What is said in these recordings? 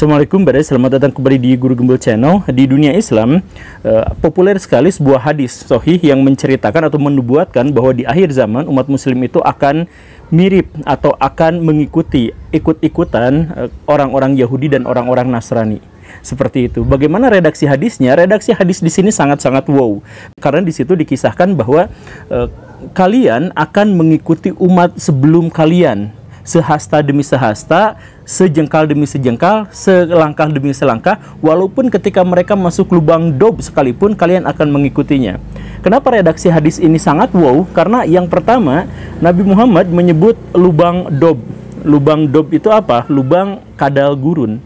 Assalamualaikum, selamat datang kembali di Guru Gembel Channel. Di dunia Islam, populer sekali sebuah hadis sahih yang menceritakan atau menubuatkan bahwa di akhir zaman umat muslim itu akan mirip atau akan mengikuti ikut-ikutan orang-orang Yahudi dan orang-orang Nasrani. Seperti itu. Bagaimana redaksi hadisnya? Redaksi hadis di sini sangat-sangat wow. Karena di situ dikisahkan bahwa kalian akan mengikuti umat sebelum kalian, sehasta demi sehasta, sejengkal demi sejengkal, selangkah demi selangkah, walaupun ketika mereka masuk lubang dob sekalipun kalian akan mengikutinya. Kenapa redaksi hadis ini sangat wow? Karena yang pertama, Nabi Muhammad menyebut lubang dob. Lubang dob itu apa? Lubang kadal gurun.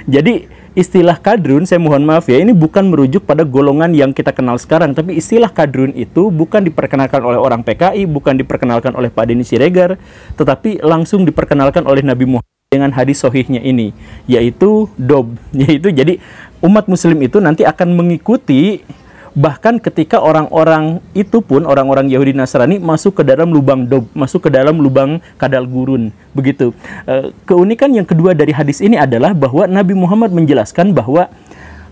Jadi istilah kadrun, saya mohon maaf ya, ini bukan merujuk pada golongan yang kita kenal sekarang, tapi istilah kadrun itu bukan diperkenalkan oleh orang PKI, bukan diperkenalkan oleh Pak Denny Siregar, tetapi langsung diperkenalkan oleh Nabi Muhammad dengan hadis sahihnya ini, yaitu dob. Yaitu jadi umat muslim itu nanti akan mengikuti, bahkan ketika orang-orang itu pun, orang-orang Yahudi Nasrani masuk ke dalam lubang dob, masuk ke dalam lubang kadal gurun. Begitu. Keunikan yang kedua dari hadis ini adalah bahwa Nabi Muhammad menjelaskan bahwa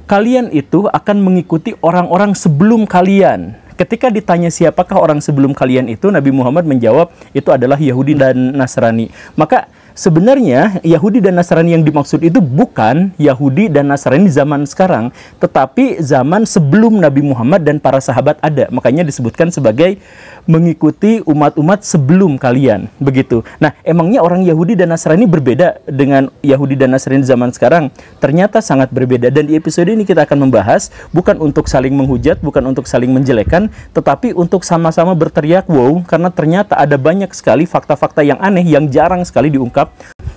kalian itu akan mengikuti orang-orang sebelum kalian. Ketika ditanya siapakah orang sebelum kalian itu, Nabi Muhammad menjawab itu adalah Yahudi dan Nasrani. Maka sebenarnya Yahudi dan Nasrani yang dimaksud itu bukan Yahudi dan Nasrani zaman sekarang, tetapi zaman sebelum Nabi Muhammad dan para sahabat ada. Makanya disebutkan sebagai mengikuti umat-umat sebelum kalian. Begitu. Nah, emangnya orang Yahudi dan Nasrani berbeda dengan Yahudi dan Nasrani zaman sekarang? Ternyata sangat berbeda. Dan di episode ini kita akan membahas bukan untuk saling menghujat, bukan untuk saling menjelekan, tetapi untuk sama-sama berteriak wow, karena ternyata ada banyak sekali fakta-fakta yang aneh yang jarang sekali diungkap.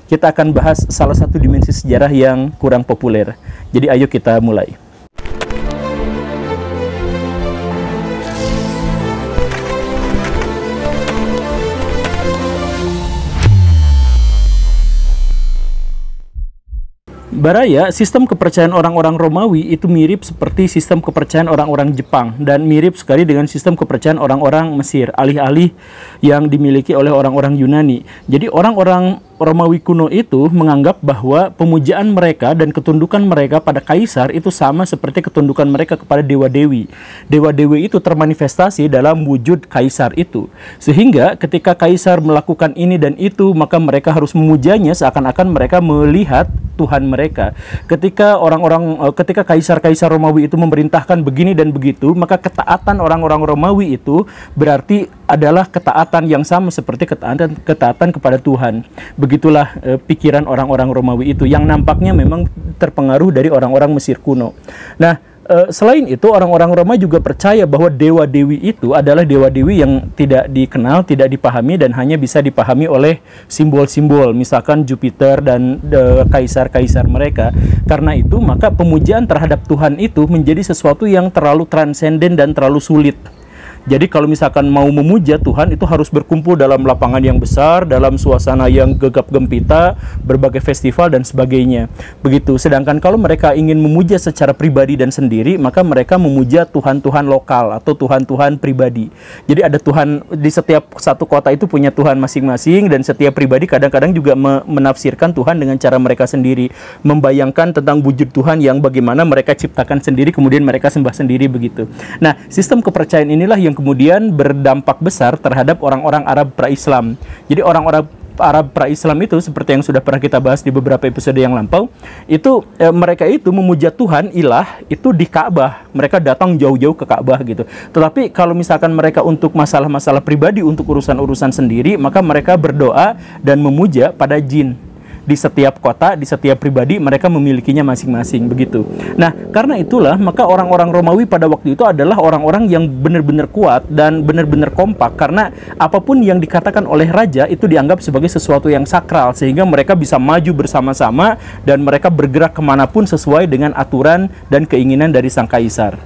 Kita akan bahas salah satu dimensi sejarah yang kurang populer. Jadi ayo kita mulai. Baraya, sistem kepercayaan orang-orang Romawi itu mirip seperti sistem kepercayaan orang-orang Jepang dan mirip sekali dengan sistem kepercayaan orang-orang Mesir, alih-alih yang dimiliki oleh orang-orang Yunani. Jadi orang-orang Romawi kuno itu menganggap bahwa pemujaan mereka dan ketundukan mereka pada kaisar itu sama seperti ketundukan mereka kepada dewa-dewi. Dewa-dewi itu termanifestasi dalam wujud kaisar itu. Sehingga ketika kaisar melakukan ini dan itu, maka mereka harus memujanya seakan-akan mereka melihat Tuhan mereka. Ketika kaisar-kaisar Romawi itu memerintahkan begini dan begitu, maka ketaatan orang-orang Romawi itu berarti adalah ketaatan yang sama seperti ketaatan kepada Tuhan. Begitulah pikiran orang-orang Romawi itu yang nampaknya memang terpengaruh dari orang-orang Mesir kuno. Nah, selain itu orang-orang Roma juga percaya bahwa dewa-dewi itu adalah dewa-dewi yang tidak dikenal, tidak dipahami dan hanya bisa dipahami oleh simbol-simbol, misalkan Jupiter dan kaisar-kaisar mereka. Karena itu maka pemujaan terhadap Tuhan itu menjadi sesuatu yang terlalu transenden dan terlalu sulit. Jadi kalau misalkan mau memuja Tuhan itu harus berkumpul dalam lapangan yang besar, dalam suasana yang gegap gempita, berbagai festival dan sebagainya. Begitu. Sedangkan kalau mereka ingin memuja secara pribadi dan sendiri, maka mereka memuja Tuhan-Tuhan lokal atau Tuhan-Tuhan pribadi. Jadi ada Tuhan di setiap satu kota itu punya Tuhan masing-masing, dan setiap pribadi kadang-kadang juga menafsirkan Tuhan dengan cara mereka sendiri, membayangkan tentang wujud Tuhan yang bagaimana mereka ciptakan sendiri kemudian mereka sembah sendiri begitu. Nah, sistem kepercayaan inilah yang kemudian berdampak besar terhadap orang-orang Arab pra-Islam. Jadi orang-orang Arab pra-Islam itu seperti yang sudah pernah kita bahas di beberapa episode yang lampau, itu mereka itu memuja Tuhan ilah itu di Ka'bah. Mereka datang jauh-jauh ke Ka'bah gitu. Tetapi kalau misalkan mereka untuk masalah-masalah pribadi, untuk urusan-urusan sendiri, maka mereka berdoa dan memuja pada jin. Di setiap kota, di setiap pribadi mereka memilikinya masing-masing begitu. Nah, karena itulah maka orang-orang Romawi pada waktu itu adalah orang-orang yang benar-benar kuat dan benar-benar kompak, karena apapun yang dikatakan oleh raja itu dianggap sebagai sesuatu yang sakral, sehingga mereka bisa maju bersama-sama dan mereka bergerak kemanapun sesuai dengan aturan dan keinginan dari sang kaisar.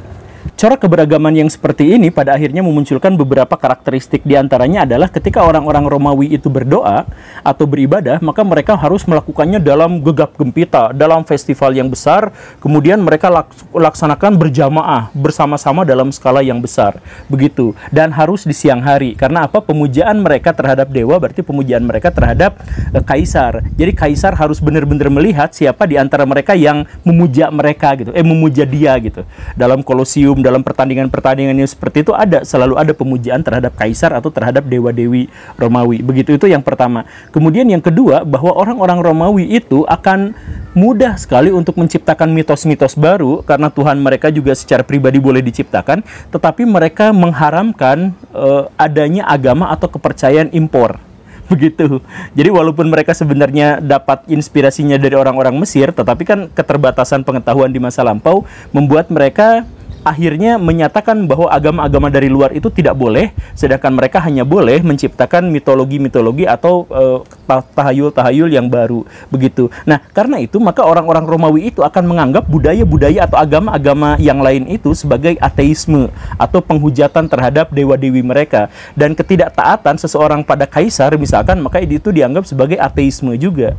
corak keberagaman yang seperti ini pada akhirnya memunculkan beberapa karakteristik. Di antaranya adalah ketika orang-orang Romawi itu berdoa atau beribadah, maka mereka harus melakukannya dalam gegap gempita, dalam festival yang besar, kemudian mereka laksanakan berjamaah, bersama-sama dalam skala yang besar. Begitu. Dan harus di siang hari. Karena apa? Pemujaan mereka terhadap dewa berarti pemujaan mereka terhadap kaisar. Jadi kaisar harus benar-benar melihat siapa di antara mereka yang memuja mereka gitu. Memuja dia gitu. Dalam kolosium, dalam pertandingan-pertandingan yang seperti itu selalu ada pemujaan terhadap kaisar atau terhadap dewa-dewi Romawi. Begitu, itu yang pertama. Kemudian yang kedua, bahwa orang-orang Romawi itu akan mudah sekali untuk menciptakan mitos-mitos baru karena Tuhan mereka juga secara pribadi boleh diciptakan, tetapi mereka mengharamkan adanya agama atau kepercayaan impor. Begitu. Jadi walaupun mereka sebenarnya dapat inspirasinya dari orang-orang Mesir, tetapi kan keterbatasan pengetahuan di masa lampau membuat mereka akhirnya menyatakan bahwa agama-agama dari luar itu tidak boleh, sedangkan mereka hanya boleh menciptakan mitologi-mitologi atau tahayul-tahayul yang baru. Begitu. Nah, karena itu maka orang-orang Romawi itu akan menganggap budaya-budaya atau agama-agama yang lain itu sebagai ateisme atau penghujatan terhadap dewa-dewi mereka. Dan ketidaktaatan seseorang pada kaisar misalkan, maka itu dianggap sebagai ateisme juga.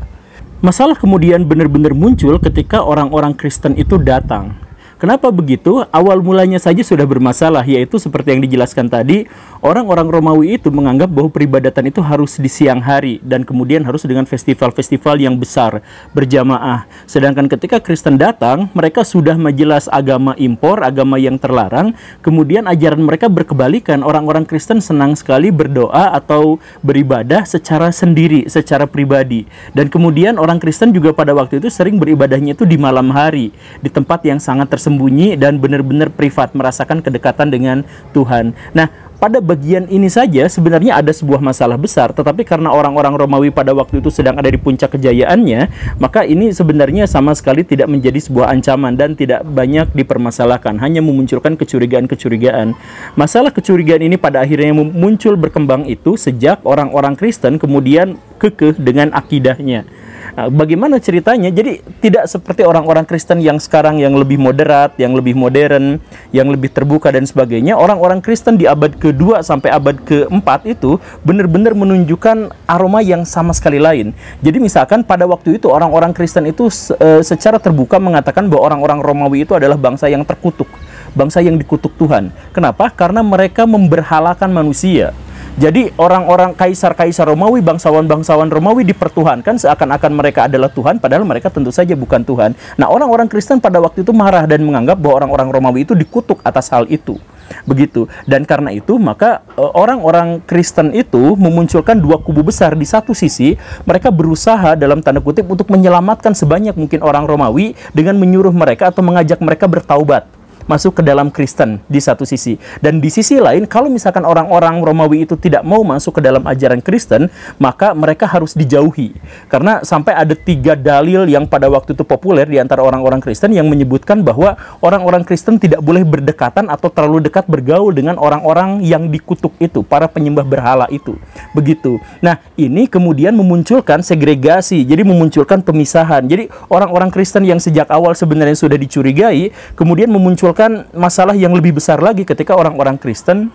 Masalah kemudian benar-benar muncul ketika orang-orang Kristen itu datang. Kenapa begitu? Awal mulanya saja sudah bermasalah, yaitu seperti yang dijelaskan tadi, orang-orang Romawi itu menganggap bahwa peribadatan itu harus di siang hari dan kemudian harus dengan festival-festival yang besar, berjamaah. Sedangkan ketika Kristen datang, mereka sudah menjelas agama impor, agama yang terlarang, kemudian ajaran mereka berkebalikan. Orang-orang Kristen senang sekali berdoa atau beribadah secara sendiri, secara pribadi. Dan kemudian orang Kristen juga pada waktu itu sering beribadahnya itu di malam hari, di tempat yang sangat tersembunyi dan benar-benar privat, merasakan kedekatan dengan Tuhan. Nah, pada bagian ini saja sebenarnya ada sebuah masalah besar, tetapi karena orang-orang Romawi pada waktu itu sedang ada di puncak kejayaannya, maka ini sebenarnya sama sekali tidak menjadi sebuah ancaman dan tidak banyak dipermasalahkan, hanya memunculkan kecurigaan-kecurigaan. Masalah kecurigaan ini pada akhirnya muncul berkembang itu sejak orang-orang Kristen kemudian kekeh dengan akidahnya. Nah, bagaimana ceritanya? Jadi tidak seperti orang-orang Kristen yang sekarang yang lebih moderat, yang lebih modern, yang lebih terbuka dan sebagainya. Orang-orang Kristen di abad ke-2 sampai abad ke-4 itu benar-benar menunjukkan aroma yang sama sekali lain. Jadi misalkan pada waktu itu orang-orang Kristen itu secara terbuka mengatakan bahwa orang-orang Romawi itu adalah bangsa yang terkutuk, bangsa yang dikutuk Tuhan. Kenapa? Karena mereka memberhalakan manusia. Jadi orang-orang kaisar-kaisar Romawi, bangsawan-bangsawan Romawi dipertuhankan seakan-akan mereka adalah Tuhan, padahal mereka tentu saja bukan Tuhan. Nah, orang-orang Kristen pada waktu itu marah dan menganggap bahwa orang-orang Romawi itu dikutuk atas hal itu. Begitu. Dan karena itu maka orang-orang Kristen itu memunculkan dua kubu besar. Di satu sisi mereka berusaha dalam tanda kutip untuk menyelamatkan sebanyak mungkin orang Romawi dengan menyuruh mereka atau mengajak mereka bertaubat, masuk ke dalam Kristen di satu sisi. Dan di sisi lain, kalau misalkan orang-orang Romawi itu tidak mau masuk ke dalam ajaran Kristen, maka mereka harus dijauhi. Karena sampai ada 3 dalil yang pada waktu itu populer di antara orang-orang Kristen yang menyebutkan bahwa orang-orang Kristen tidak boleh berdekatan atau terlalu dekat bergaul dengan orang-orang yang dikutuk itu, para penyembah berhala itu. Begitu. Nah, ini kemudian memunculkan segregasi, jadi memunculkan pemisahan. Jadi orang-orang Kristen yang sejak awal sebenarnya sudah dicurigai, kemudian memunculkan masalah yang lebih besar lagi ketika orang-orang Kristen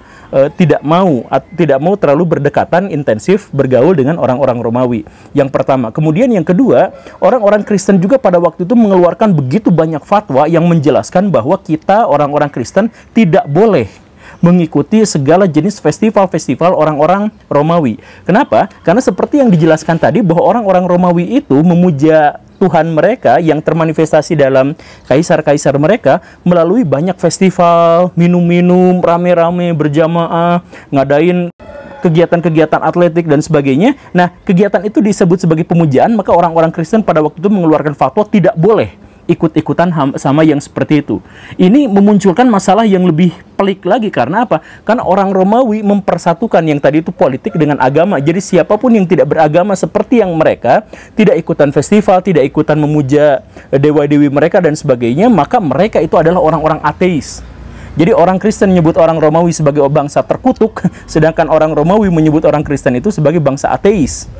tidak mau terlalu berdekatan intensif bergaul dengan orang-orang Romawi. Yang pertama. Kemudian yang kedua, orang-orang Kristen juga pada waktu itu mengeluarkan begitu banyak fatwa yang menjelaskan bahwa kita orang-orang Kristen tidak boleh mengikuti segala jenis festival-festival orang-orang Romawi. Kenapa? Karena seperti yang dijelaskan tadi bahwa orang-orang Romawi itu memuja Tuhan mereka yang termanifestasi dalam kaisar-kaisar mereka melalui banyak festival, minum-minum, rame-rame, berjamaah, ngadain kegiatan-kegiatan atletik dan sebagainya. Nah, kegiatan itu disebut sebagai pemujaan, maka orang-orang Kristen pada waktu itu mengeluarkan fatwa tidak boleh ikut-ikutan sama yang seperti itu. Ini memunculkan masalah yang lebih pelik lagi. Karena apa? Karena orang Romawi mempersatukan yang tadi itu politik dengan agama. Jadi siapapun yang tidak beragama seperti yang mereka, tidak ikutan festival, tidak ikutan memuja dewa-dewi mereka dan sebagainya, maka mereka itu adalah orang-orang ateis. Jadi orang Kristen menyebut orang Romawi sebagai bangsa terkutuk, sedangkan orang Romawi menyebut orang Kristen itu sebagai bangsa ateis.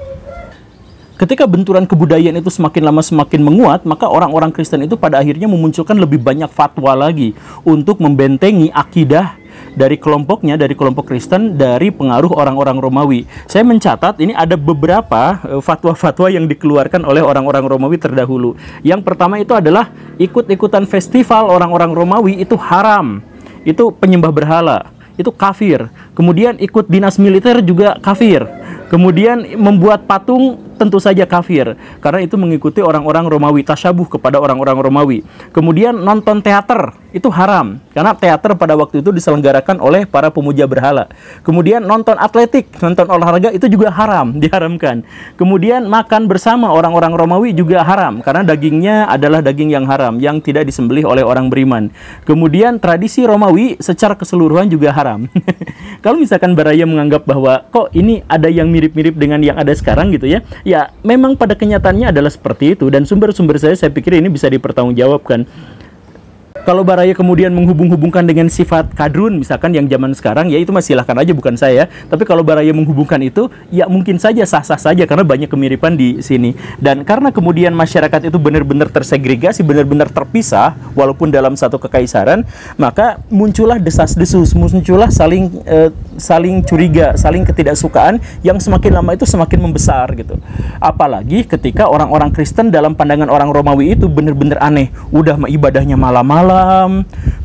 Ketika benturan kebudayaan itu semakin lama semakin menguat, maka orang-orang Kristen itu pada akhirnya memunculkan lebih banyak fatwa lagi untuk membentengi akidah dari kelompoknya, dari kelompok Kristen, dari pengaruh orang-orang Romawi. Saya mencatat ini ada beberapa fatwa-fatwa yang dikeluarkan oleh orang-orang Romawi terdahulu. Yang pertama itu adalah ikut-ikutan festival orang-orang Romawi itu haram. Itu penyembah berhala, itu kafir. Kemudian ikut dinas militer juga kafir. Kemudian membuat patung tentu saja kafir, karena itu mengikuti orang-orang Romawi, tasyabuh kepada orang-orang Romawi. Kemudian nonton teater itu haram, karena teater pada waktu itu diselenggarakan oleh para pemuja berhala. Kemudian nonton atletik, nonton olahraga itu juga haram, diharamkan. Kemudian makan bersama orang-orang Romawi juga haram, karena dagingnya adalah daging yang haram, yang tidak disembelih oleh orang beriman. Kemudian tradisi Romawi secara keseluruhan juga haram. Kalau misalkan Baraya menganggap bahwa kok ini ada yang mirip-mirip dengan yang ada sekarang gitu ya, ya memang pada kenyataannya adalah seperti itu, dan sumber-sumber saya pikir ini bisa dipertanggungjawabkan. Kalau Baraya kemudian menghubung-hubungkan dengan sifat kadrun misalkan yang zaman sekarang, ya itu mah silahkan aja, bukan saya. Tapi kalau Baraya menghubungkan itu, ya mungkin saja sah-sah saja karena banyak kemiripan di sini. Dan karena kemudian masyarakat itu benar-benar tersegregasi, benar-benar terpisah walaupun dalam satu kekaisaran, maka muncullah desas-desus, muncullah saling curiga, saling ketidaksukaan yang semakin lama itu semakin membesar gitu. Apalagi ketika orang-orang Kristen dalam pandangan orang Romawi itu benar-benar aneh, udah ibadahnya malam-malam,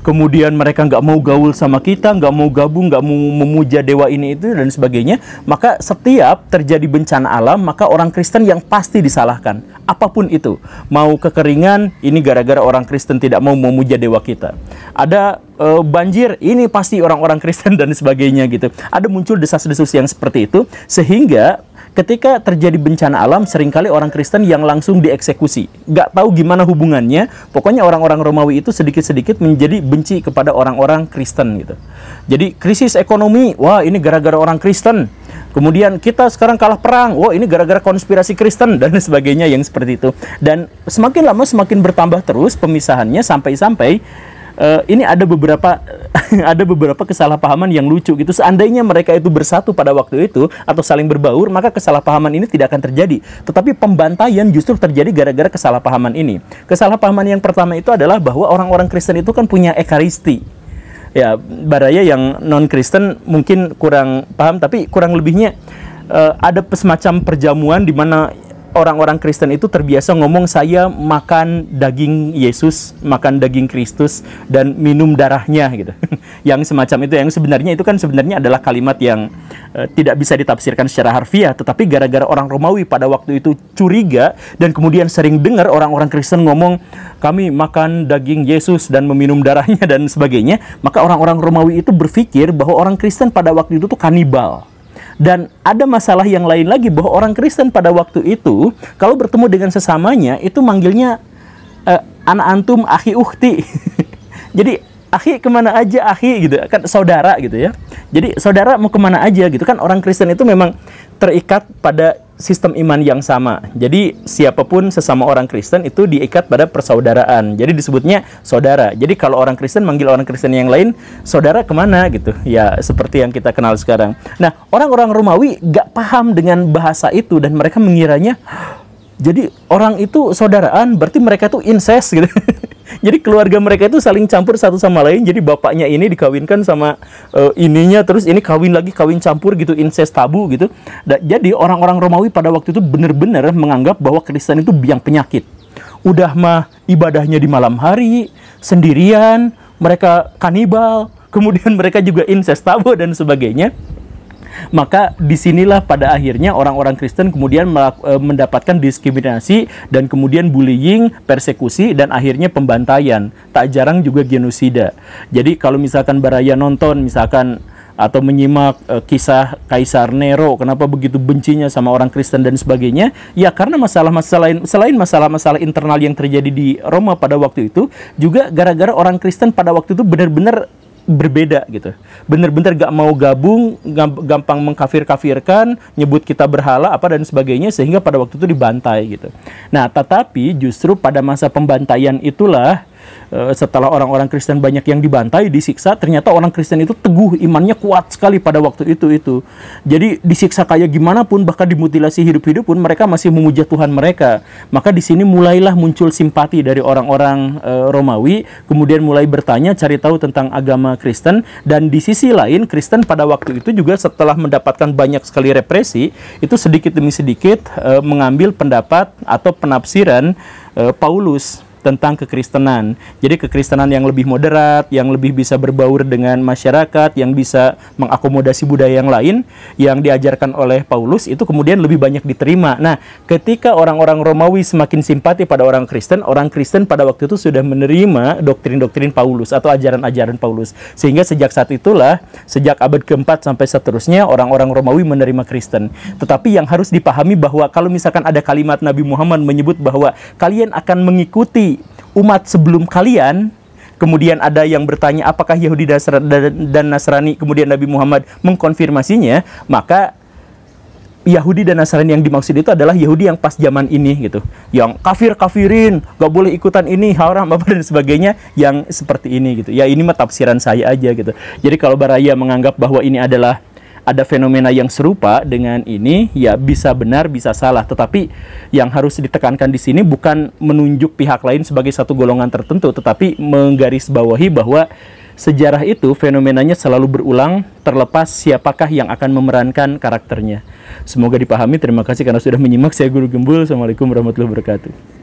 kemudian mereka nggak mau gaul sama kita, nggak mau gabung, nggak mau memuja dewa ini itu dan sebagainya. Maka setiap terjadi bencana alam, maka orang Kristen yang pasti disalahkan, apapun itu. Mau kekeringan, ini gara-gara orang Kristen tidak mau memuja dewa kita. Ada banjir, ini pasti orang-orang Kristen dan sebagainya gitu. Ada muncul desas-desus yang seperti itu, sehingga ketika terjadi bencana alam, seringkali orang Kristen yang langsung dieksekusi. Nggak tahu gimana hubungannya, pokoknya orang-orang Romawi itu sedikit-sedikit menjadi benci kepada orang-orang Kristen gitu. Jadi krisis ekonomi, wah ini gara-gara orang Kristen. Kemudian kita sekarang kalah perang, wah ini gara-gara konspirasi Kristen dan sebagainya yang seperti itu. Dan semakin lama semakin bertambah terus pemisahannya sampai-sampai ini ada beberapa kesalahpahaman yang lucu gitu. Seandainya mereka itu bersatu pada waktu itu atau saling berbaur, maka kesalahpahaman ini tidak akan terjadi. Tetapi pembantaian justru terjadi gara-gara kesalahpahaman ini. Kesalahpahaman yang pertama itu adalah bahwa orang-orang Kristen itu kan punya ekaristi. Ya, Baraya yang non-Kristen mungkin kurang paham, tapi kurang lebihnya ada semacam perjamuan di mana orang-orang Kristen itu terbiasa ngomong, saya makan daging Yesus, makan daging Kristus, dan minum darahnya gitu. Yang semacam itu, yang sebenarnya itu kan sebenarnya adalah kalimat yang tidak bisa ditafsirkan secara harfiah, tetapi gara-gara orang Romawi pada waktu itu curiga, dan kemudian sering dengar orang-orang Kristen ngomong, kami makan daging Yesus dan meminum darahnya dan sebagainya, maka orang-orang Romawi itu berpikir bahwa orang Kristen pada waktu itu tuh kanibal. Dan ada masalah yang lain lagi, bahwa orang Kristen pada waktu itu kalau bertemu dengan sesamanya itu manggilnya anak antum, akhi ukhti. Jadi akhi kemana aja, akhi gitu kan, saudara gitu ya. Jadi saudara mau kemana aja gitu kan. Orang Kristen itu memang terikat pada sistem iman yang sama. Jadi siapapun sesama orang Kristen itu diikat pada persaudaraan. Jadi disebutnya saudara. Jadi kalau orang Kristen manggil orang Kristen yang lain, saudara kemana gitu. Ya seperti yang kita kenal sekarang. Nah, orang-orang Romawi gak paham dengan bahasa itu, dan mereka mengiranya jadi orang itu saudaraan berarti mereka tuh incest gitu. Jadi keluarga mereka itu saling campur satu sama lain. Jadi bapaknya ini dikawinkan sama ininya, terus ini kawin lagi, kawin campur gitu, incest tabu gitu. Jadi orang-orang Romawi pada waktu itu benar-benar menganggap bahwa Kristen itu biang penyakit. Udah mah ibadahnya di malam hari, sendirian, mereka kanibal, kemudian mereka juga incest tabu dan sebagainya. Maka disinilah pada akhirnya orang-orang Kristen kemudian mendapatkan diskriminasi dan kemudian bullying, persekusi, dan akhirnya pembantaian. Tak jarang juga genosida. Jadi kalau misalkan Baraya nonton misalkan atau menyimak kisah Kaisar Nero, kenapa begitu bencinya sama orang Kristen dan sebagainya, ya karena selain masalah-masalah internal yang terjadi di Roma pada waktu itu, juga gara-gara orang Kristen pada waktu itu benar-benar berbeda gitu, bener-bener gak mau gabung, gampang mengkafir-kafirkan, nyebut kita berhala apa dan sebagainya, sehingga pada waktu itu dibantai gitu. Nah, tetapi justru pada masa pembantaian itulah setelah orang-orang Kristen banyak yang dibantai, disiksa, ternyata orang Kristen itu teguh, imannya kuat sekali pada waktu itu. Jadi disiksa kayak gimana pun, bahkan dimutilasi hidup-hidup pun, mereka masih memuja Tuhan mereka. Maka di sini mulailah muncul simpati dari orang-orang Romawi, kemudian mulai bertanya, cari tahu tentang agama Kristen. Dan di sisi lain, Kristen pada waktu itu juga setelah mendapatkan banyak sekali represi, itu sedikit demi sedikit mengambil pendapat atau penafsiran Paulus tentang kekristenan. Jadi kekristenan yang lebih moderat, yang lebih bisa berbaur dengan masyarakat, yang bisa mengakomodasi budaya yang lain, yang diajarkan oleh Paulus, itu kemudian lebih banyak diterima. Nah, ketika orang-orang Romawi semakin simpati pada orang Kristen pada waktu itu sudah menerima doktrin-doktrin Paulus atau ajaran-ajaran Paulus. Sehingga sejak saat itulah, sejak abad ke-4 sampai seterusnya, orang-orang Romawi menerima Kristen. Tetapi yang harus dipahami bahwa kalau misalkan ada kalimat Nabi Muhammad menyebut bahwa kalian akan mengikuti umat sebelum kalian, kemudian ada yang bertanya apakah Yahudi dan Nasrani, kemudian Nabi Muhammad mengkonfirmasinya, maka Yahudi dan Nasrani yang dimaksud itu adalah Yahudi yang pas zaman ini gitu, yang kafirin, gak boleh ikutan ini, haram apa dan sebagainya, yang seperti ini gitu. Ya ini mah tafsiran saya aja gitu. Jadi kalau Baraya menganggap bahwa ini adalah ada fenomena yang serupa dengan ini, ya bisa benar, bisa salah. Tetapi yang harus ditekankan di sini bukan menunjuk pihak lain sebagai satu golongan tertentu, tetapi menggarisbawahi bahwa sejarah itu fenomenanya selalu berulang, terlepas siapakah yang akan memerankan karakternya. Semoga dipahami. Terima kasih karena sudah menyimak. Saya Guru Gembul. Assalamualaikum warahmatullahi wabarakatuh.